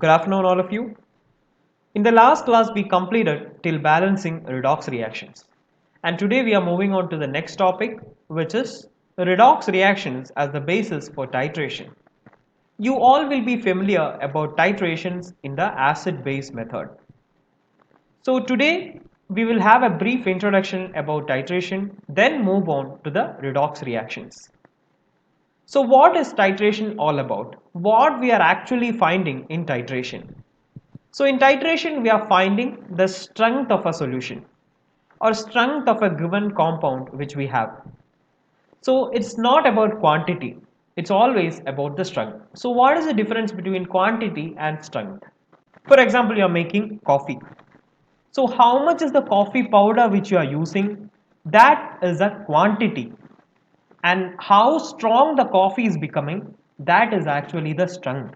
Good afternoon, all of you. In the last class, we completed till balancing redox reactions. And today we are moving on to the next topic, which is redox reactions as the basis for titration. You all will be familiar about titrations in the acid-base method. So today we will have a brief introduction about titration, then move on to the redox reactions. So what is titration all about? What we are actually finding in titration? So in titration, we are finding the strength of a solution or strength of a given compound which we have. So it's not about quantity, it's always about the strength. So what is the difference between quantity and strength? For example, you are making coffee. So how much is the coffee powder which you are using? That is a quantity. And how strong the coffee is becoming, that is actually the strength.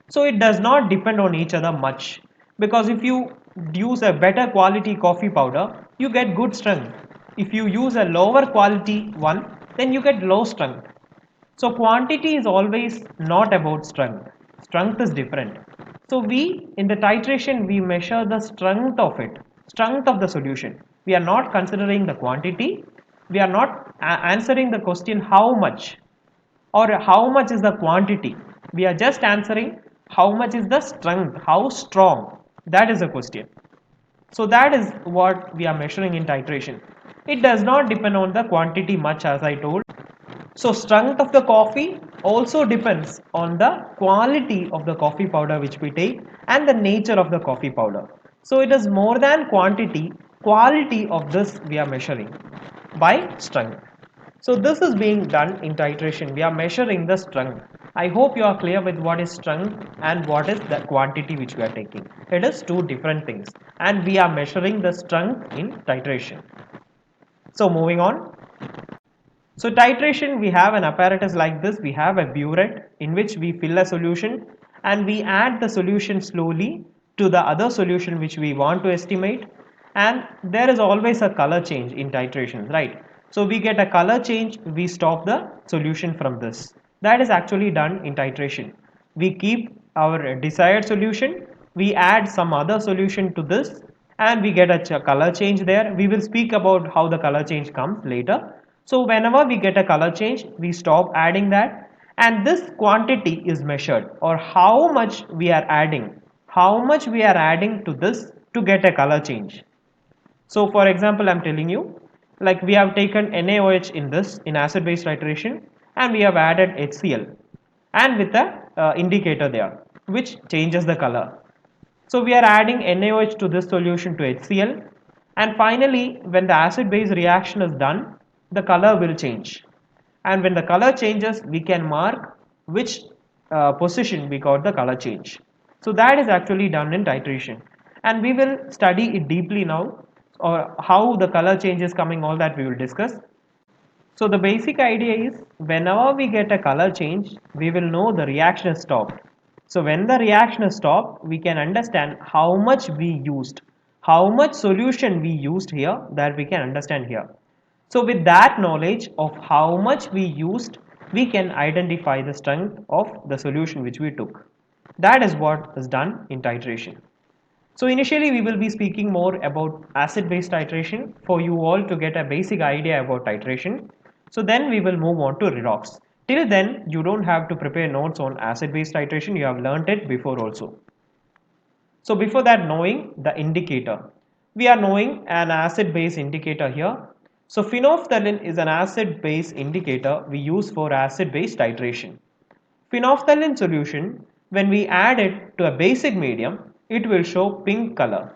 So it does not depend on each other much, because if you use a better quality coffee powder, you get good strength. If you use a lower quality one, then you get low strength. So quantity is always not about strength. Strength is different. So we in the titration we measure the strength of it, strength of the solution. We are not considering the quantity. We are not answering the question how much or how much is the quantity. We are just answering how much is the strength, how strong. That is the question. So that is what we are measuring in titration. It does not depend on the quantity much, as I told. So strength of the coffee also depends on the quality of the coffee powder which we take and the nature of the coffee powder. So it is more than quantity, quality of this we are measuring by strength. So this is being done in titration. We are measuring the strength. I hope you are clear with what is strength and what is the quantity which we are taking. It is two different things and we are measuring the strength in titration. So moving on. So titration, we have an apparatus like this. We have a burette in which we fill a solution and we add the solution slowly to the other solution which we want to estimate, and there is always a color change in titration, right? So we get a color change, we stop the solution from this. That is actually done in titration. We keep our desired solution, we add some other solution to this, and we get a color change there. We will speak about how the color change comes later. So whenever we get a color change, we stop adding that, and this quantity is measured, or how much we are adding, to this to get a color change. So for example, I'm telling you, like we have taken NaOH in this in acid base titration and we have added HCl and with a indicator there which changes the color. So we are adding NaOH to this solution to HCl, and finally when the acid base reaction is done, the color will change, and when the color changes we can mark which position we got the color change. So that is actually done in titration, and we will study it deeply now, or how the color change is coming, all that we will discuss. So the basic idea is whenever we get a color change, we will know the reaction is stopped. So when the reaction is stopped, we can understand how much we used, how much solution we used here, that we can understand here. So with that knowledge of how much we used, we can identify the strength of the solution which we took. That is what is done in titration. So initially we will be speaking more about acid-base titration for you all to get a basic idea about titration. So then we will move on to redox. Till then you don't have to prepare notes on acid-base titration, you have learnt it before also. So before that, knowing the indicator. We are knowing an acid-base indicator here. So phenolphthalein is an acid-base indicator we use for acid-base titration. Phenolphthalein solution, when we add it to a basic medium, it will show pink color.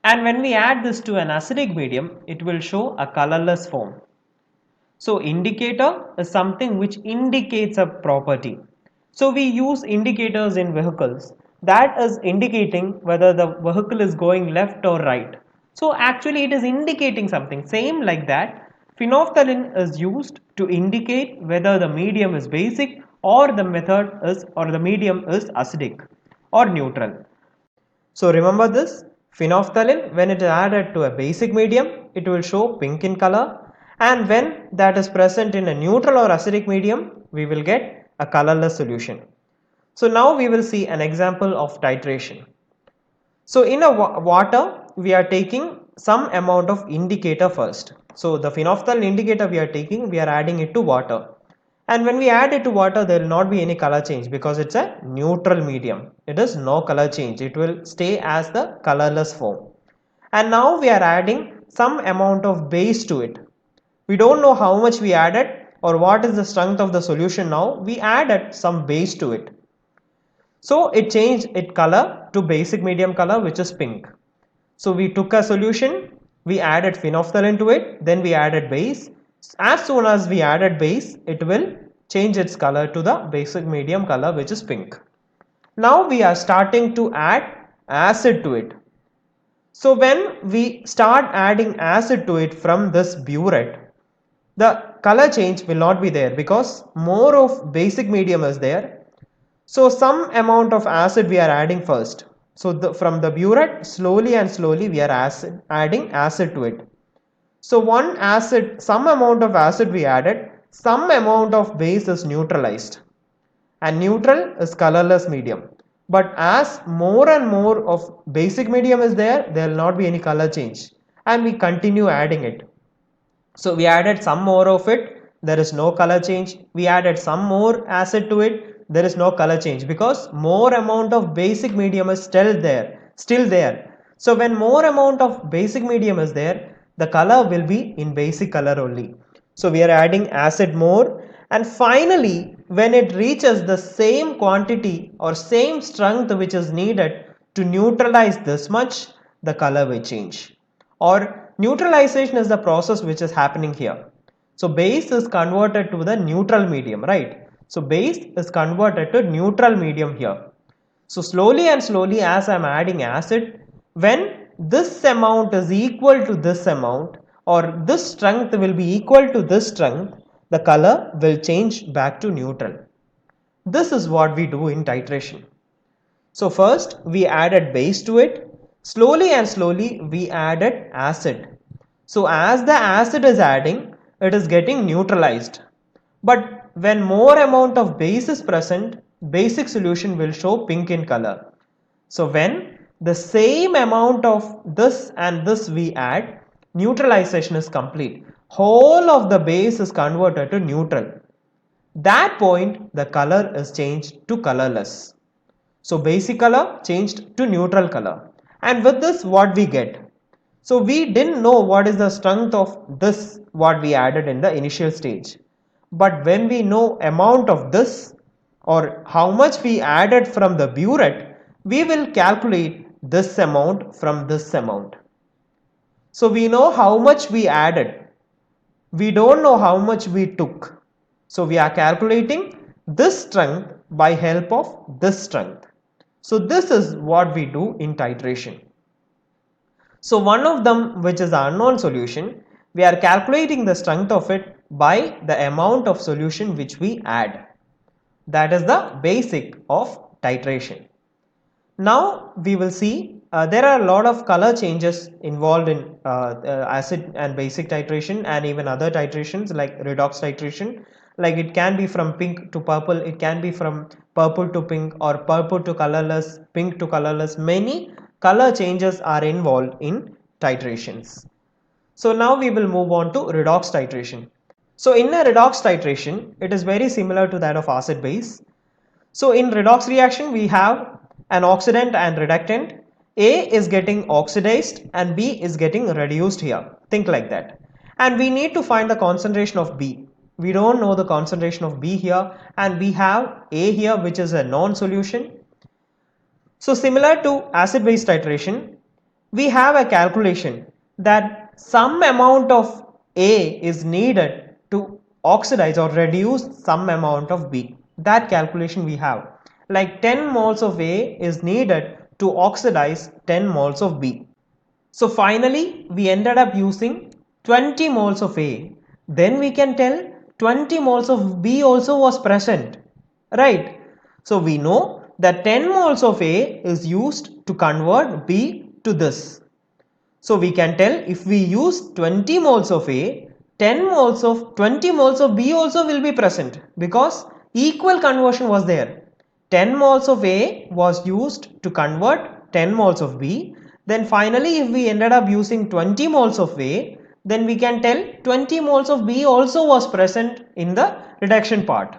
And when we add this to an acidic medium, it will show a colorless form. So indicator is something which indicates a property. So we use indicators in vehicles, that is indicating whether the vehicle is going left or right. So actually it is indicating something. Same like that, phenolphthalein is used to indicate whether the medium is basic or the medium is acidic or neutral. So remember this, phenolphthalein, when it is added to a basic medium, it will show pink in color, and when that is present in a neutral or acidic medium, we will get a colorless solution. So now we will see an example of titration. So in a water, we are taking some amount of indicator first. So the phenolphthalein indicator we are taking, we are adding it to water. And when we add it to water, there will not be any color change because it's a neutral medium. It is no color change. It will stay as the colorless form. And now we are adding some amount of base to it. We don't know how much we added or what is the strength of the solution now. We added some base to it. So it changed its color to basic medium color, which is pink. So we took a solution, we added phenolphthalein to it, then we added base. As soon as we added base, it will change its color to the basic medium color, which is pink. Now we are starting to add acid to it. So when we start adding acid to it from this burette, the color change will not be there because more of basic medium is there. So some amount of acid we are adding first. So from the burette, slowly and slowly we are adding acid to it. So one acid, some amount of acid we added, some amount of base is neutralized. And neutral is colorless medium. But as more and more of basic medium is there, there will not be any color change. And we continue adding it. So we added some more of it, there is no color change. We added some more acid to it, there is no color change because more amount of basic medium is still there. So when more amount of basic medium is there, the color will be in basic color only. So we are adding acid more, and finally when it reaches the same quantity or same strength which is needed to neutralize this much, the color will change. Or neutralization is the process which is happening here. So base is converted to the neutral medium, right? So base is converted to neutral medium here. So slowly and slowly as I am adding acid, when this amount is equal to this amount or this strength will be equal to this strength, the color will change back to neutral. This is what we do in titration. So first we added base to it, slowly and slowly we added acid. So as the acid is adding, it is getting neutralized. But when more amount of base is present, basic solution will show pink in color. So when the same amount of this and this we add, neutralization is complete. Whole of the base is converted to neutral. That point the color is changed to colorless. So basic color changed to neutral color. And with this what we get? So we didn't know what is the strength of this what we added in the initial stage. But when we know amount of this or how much we added from the burette, we will calculate this amount from this amount. So we know how much we added. We don't know how much we took. So we are calculating this strength by help of this strength. So this is what we do in titration. So one of them, which is the unknown solution, we are calculating the strength of it by the amount of solution which we add. That is the basic of titration. Now we will see there are a lot of color changes involved in acid and basic titration and even other titrations like redox titration. Like it can be from pink to purple, it can be from purple to pink or purple to colorless, pink to colorless. Many color changes are involved in titrations. So now we will move on to redox titration. So in a redox titration, it is very similar to that of acid base. So in redox reaction, we have an oxidant and reductant. A is getting oxidized and B is getting reduced here. Think like that. And we need to find the concentration of B. We don't know the concentration of B here, and we have A here, which is a non-solution. So similar to acid base titration, we have a calculation that some amount of A is needed to oxidize or reduce some amount of B. That calculation we have. Like 10 moles of A is needed to oxidize 10 moles of B. So finally, we ended up using 20 moles of A. Then we can tell 20 moles of B also was present, right? So we know that 10 moles of A is used to convert B to this. So we can tell if we use 20 moles of A, 20 moles of B also will be present because equal conversion was there. 10 moles of A was used to convert 10 moles of B. Then finally, if we ended up using 20 moles of A, then we can tell 20 moles of B also was present in the reduction part.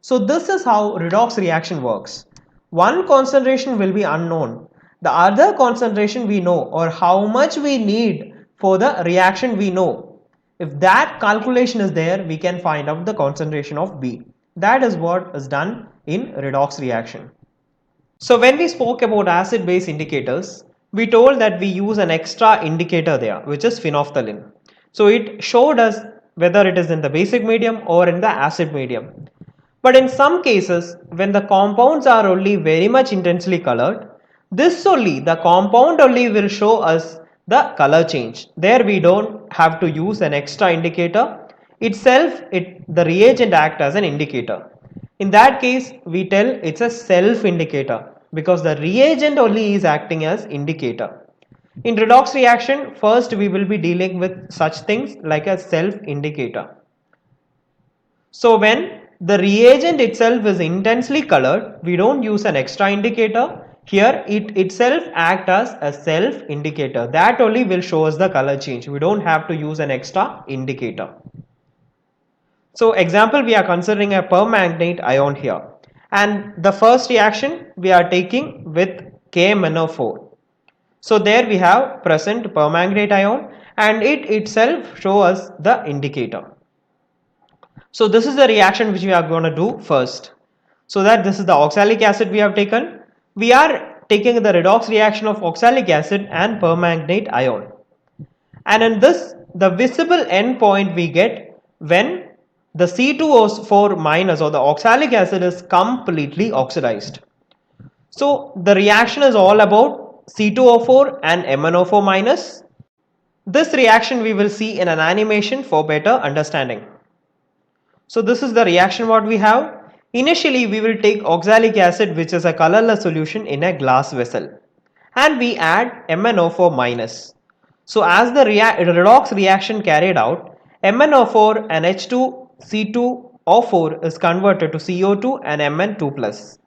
So this is how redox reaction works. One concentration will be unknown. The other concentration we know, or how much we need for the reaction we know. If that calculation is there, we can find out the concentration of B. That is what is done in redox reaction. So when we spoke about acid base indicators, we told that we use an extra indicator there, which is phenolphthalein. So it showed us whether it is in the basic medium or in the acid medium. But in some cases, when the compounds are only very much intensely colored, the compound only will show us the color change. There we don't have to use an extra indicator. The reagent act as an indicator. In that case, we tell it's a self indicator because the reagent only is acting as indicator. In redox reaction, first we will be dealing with such things like a self indicator. So when the reagent itself is intensely colored, we don't use an extra indicator. Here it itself acts as a self indicator. That only will show us the color change. We don't have to use an extra indicator. So example, we are considering a permanganate ion here. And the first reaction we are taking with KMnO4. So there we have present permanganate ion and it itself shows us the indicator. So this is the reaction which we are going to do first. So that this is the oxalic acid we have taken. We are taking the redox reaction of oxalic acid and permanganate ion. And in this, the visible endpoint we get when the C2O4 minus or the oxalic acid is completely oxidized. So the reaction is all about C2O4 and MnO4 minus. This reaction we will see in an animation for better understanding. So this is the reaction what we have. Initially we will take oxalic acid, which is a colorless solution, in a glass vessel, and we add MnO4 minus. So as the redox reaction carried out, MnO4 and H2C2O4 is converted to CO2 and Mn2 plus.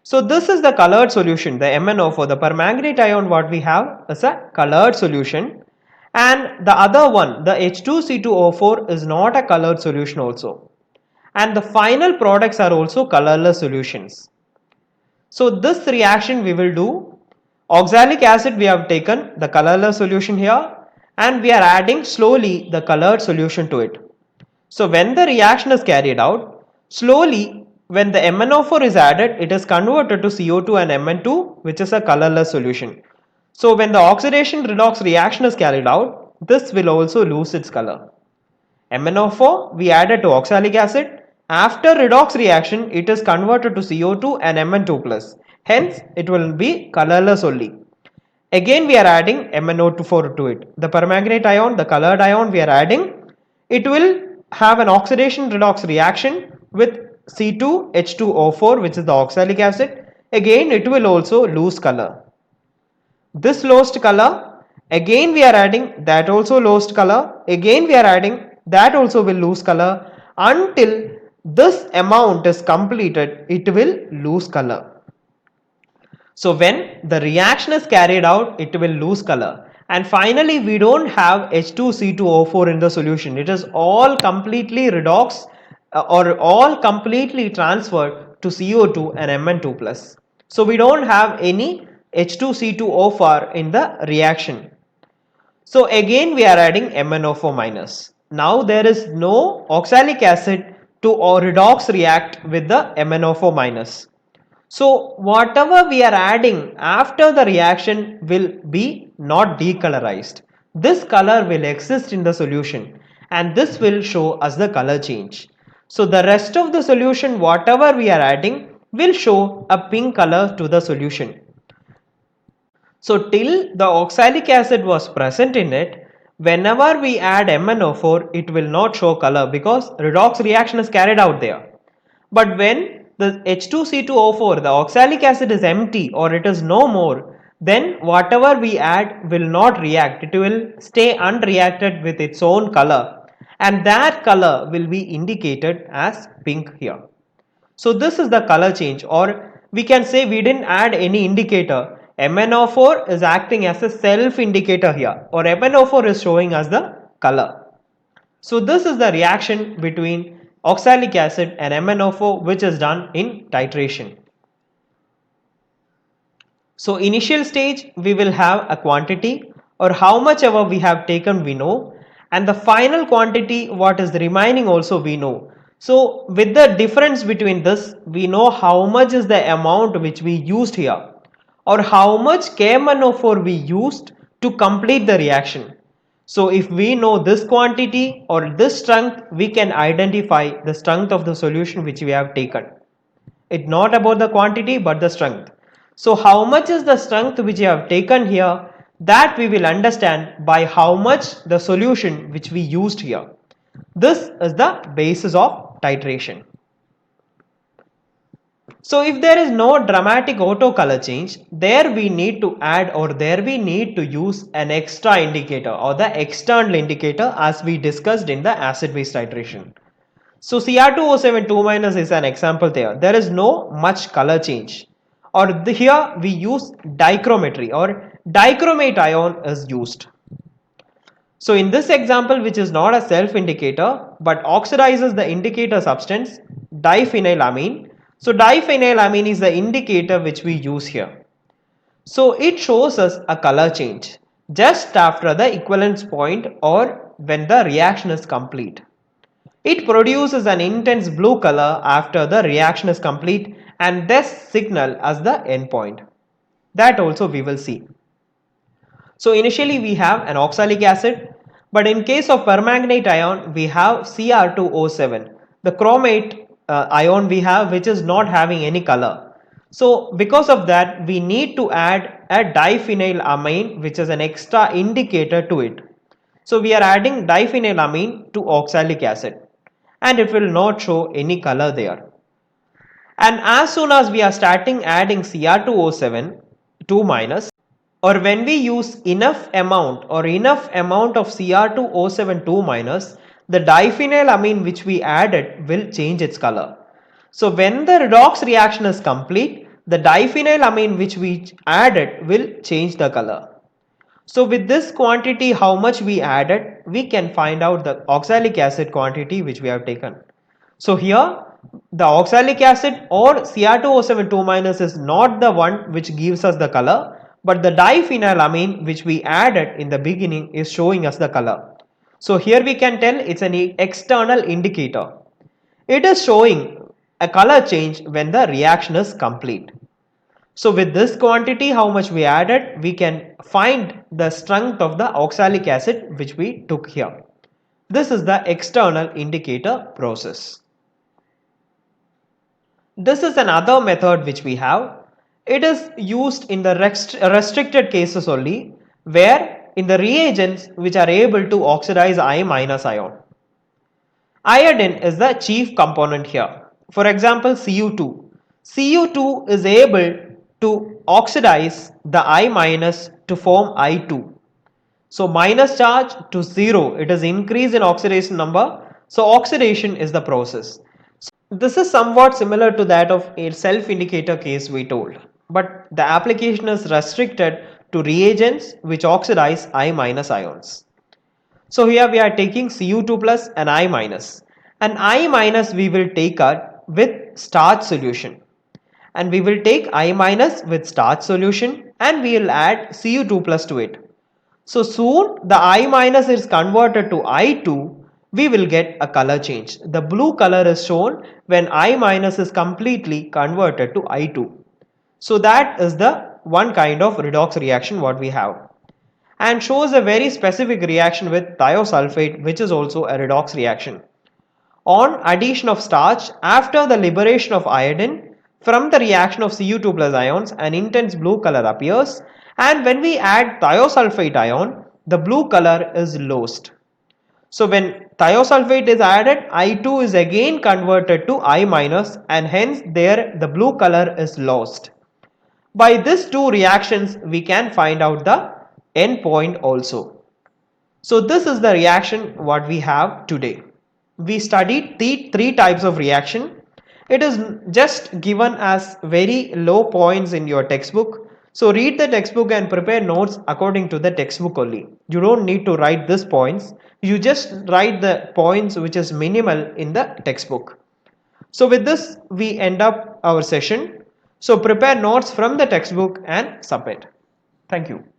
So this is the colored solution, the MnO4, the permanganate ion what we have is a colored solution, and the other one, the H2C2O4, is not a colored solution also, and the final products are also colorless solutions. So this reaction we will do, oxalic acid we have taken the colorless solution here and we are adding slowly the colored solution to it. So when the reaction is carried out, slowly when the MnO4 is added, it is converted to CO2 and Mn2, which is a colorless solution. So when the oxidation redox reaction is carried out, this will also lose its color. MnO4 we added to oxalic acid. After redox reaction, it is converted to CO2 and Mn2 plus. Hence, it will be colorless only. Again, we are adding MnO4 to it. The permanganate ion, the colored ion we are adding, it will have an oxidation redox reaction with C2H2O4, which is the oxalic acid. Again, it will also lose color. This lost color, again we are adding that also lost color. Again we are adding that also will lose color until this amount is completed, it will lose color. So when the reaction is carried out, it will lose color. And finally, we don't have H2C2O4 in the solution. It is all completely redox or all completely transferred to CO2 and Mn2 plus. So we don't have any H2C2O4 in the reaction. So again we are adding MnO4 minus. Now there is no oxalic acid to redox react with the MnO4 minus. So whatever we are adding after the reaction will be not decolorized. This color will exist in the solution and this will show us the color change. So the rest of the solution, whatever we are adding, will show a pink color to the solution. So till the oxalic acid was present in it, whenever we add MnO4, it will not show color because redox reaction is carried out there. But when the H2C2O4, the oxalic acid, is empty or it is no more, then whatever we add will not react. It will stay unreacted with its own color, and that color will be indicated as pink here. So this is the color change, or we can say we didn't add any indicator. MnO4 is acting as a self indicator here, or MnO4 is showing us the color. So this is the reaction between oxalic acid and MnO4 which is done in titration. So initial stage we will have a quantity, or how much ever we have taken we know, and the final quantity what is remaining also we know. So with the difference between this, we know how much is the amount which we used here, or how much KMnO4 we used to complete the reaction. So if we know this quantity or this strength, we can identify the strength of the solution which we have taken. It's not about the quantity but the strength. So how much is the strength which you have taken here, that we will understand by how much the solution which we used here. This is the basis of titration. So if there is no dramatic auto color change, there we need to add, or there we need to use an extra indicator or the external indicator as we discussed in the acid base titration. So Cr2O7 2- is an example there. There is no much color change, or here we use dichrometry, or dichromate ion is used. So in this example, which is not a self indicator but oxidizes the indicator substance diphenylamine. So diphenylamine is the indicator which we use here. So it shows us a color change just after the equivalence point, or when the reaction is complete. It produces an intense blue color after the reaction is complete, and this signal as the endpoint. That also we will see. So initially we have an oxalic acid, but in case of permanganate ion we have Cr2O7, the chromate ion we have, which is not having any color. So because of that we need to add a diphenylamine, which is an extra indicator to it. So we are adding diphenylamine to oxalic acid, and it will not show any color there. And as soon as we are starting adding Cr2O7 2-, or when we use enough amount of Cr2O7 2-, the diphenylamine which we added will change its color. So when the redox reaction is complete, the diphenylamine which we added will change the color. So with this quantity how much we added, we can find out the oxalic acid quantity which we have taken. So here the oxalic acid or Cr2O7 2- is not the one which gives us the color, but the diphenylamine which we added in the beginning is showing us the color. So here we can tell it's an external indicator. It is showing a color change when the reaction is complete. So with this quantity how much we added, we can find the strength of the oxalic acid which we took here. This is the external indicator process. This is another method which we have. It is used in the restricted cases only, where in the reagents which are able to oxidize I- ion. Iodine is the chief component here. For example, Cu2. Cu2 is able to oxidize the I- to form I2. So minus charge to 0, it is increase in oxidation number. So oxidation is the process. This is somewhat similar to that of a self-indicator case we told, but the application is restricted to reagents which oxidize I- ions. So here we are taking Cu2 plus and I-, and I- we will take with starch solution, and we will take I- with starch solution, and we will add Cu2 plus to it. So soon the I- is converted to I2, we will get a color change. The blue color is shown when I- is completely converted to I2. So that is the one kind of redox reaction what we have, and shows a very specific reaction with thiosulfate, which is also a redox reaction. On addition of starch, after the liberation of iodine from the reaction of Cu2 plus ions, an intense blue color appears, and when we add thiosulfate ion, the blue color is lost. So when thiosulfate is added, I2 is again converted to I- and hence there the blue color is lost. By these two reactions, we can find out the end point also. So this is the reaction what we have today. We studied the three types of reaction. It is just given as very low points in your textbook. So read the textbook and prepare notes according to the textbook only. You don't need to write these points. You just write the points which is minimal in the textbook. So with this we end up our session. So prepare notes from the textbook and submit. Thank you.